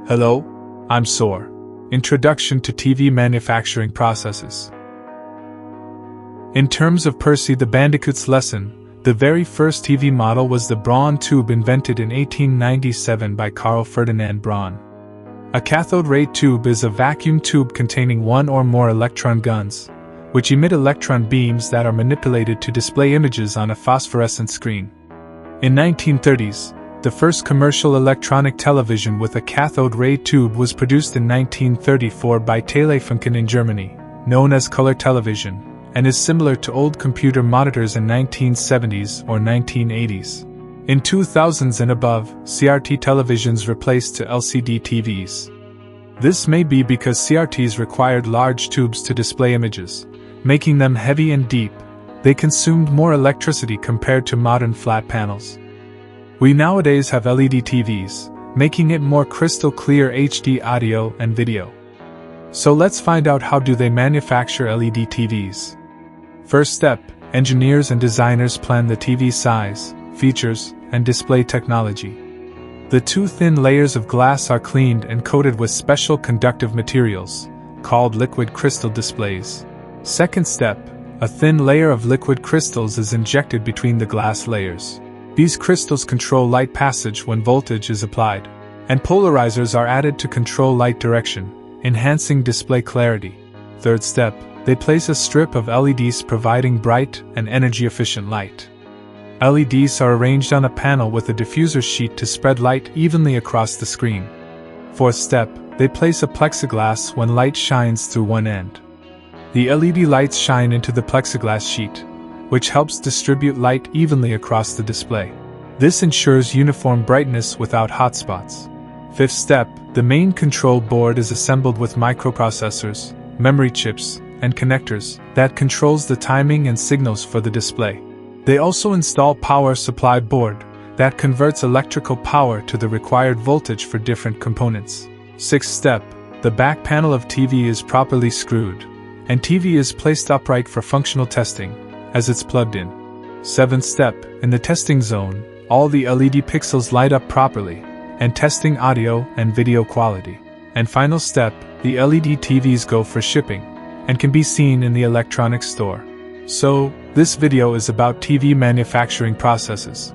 Hello, I'm Soar. Introduction to TV Manufacturing Processes. In terms of Percy the Bandicoot's lesson, the very first TV model was the Braun tube invented in 1897 by Carl Ferdinand Braun. A cathode ray tube is a vacuum tube containing one or more electron guns, which emit electron beams that are manipulated to display images on a phosphorescent screen. In 1930s, the first commercial electronic television with a cathode ray tube was produced in 1934 by Telefunken in Germany, known as color television, and is similar to old computer monitors in 1970s or 1980s. In 2000s and above, CRT televisions replaced to LCD TVs. This may be because CRTs required large tubes to display images, making them heavy and deep. They consumed more electricity compared to modern flat panels. We nowadays have LED TVs, making it more crystal clear HD audio and video. So let's find out how do they manufacture LED TVs. First step, engineers and designers plan the TV size, features, and display technology. The two thin layers of glass are cleaned and coated with special conductive materials, called liquid crystal displays. Second step, a thin layer of liquid crystals is injected between the glass layers. These crystals control light passage when voltage is applied, and polarizers are added to control light direction, enhancing display clarity. Third step, they place a strip of LEDs providing bright and energy-efficient light. LEDs are arranged on a panel with a diffuser sheet to spread light evenly across the screen. Fourth step, they place a plexiglass when light shines through one end. The LED lights shine into the plexiglass sheet, which helps distribute light evenly across the display. This ensures uniform brightness without hotspots. Fifth step, the main control board is assembled with microprocessors, memory chips, and connectors that controls the timing and signals for the display. They also install power supply board that converts electrical power to the required voltage for different components. Sixth step, the back panel of TV is properly screwed, and TV is placed upright for functional testing, as it's plugged in. Seventh step, in the testing zone, all the LED pixels light up properly, and testing audio and video quality. And final step, the LED TVs go for shipping, and can be seen in the electronics store. So, this video is about TV manufacturing processes.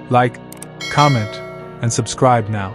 Like, comment, and subscribe now.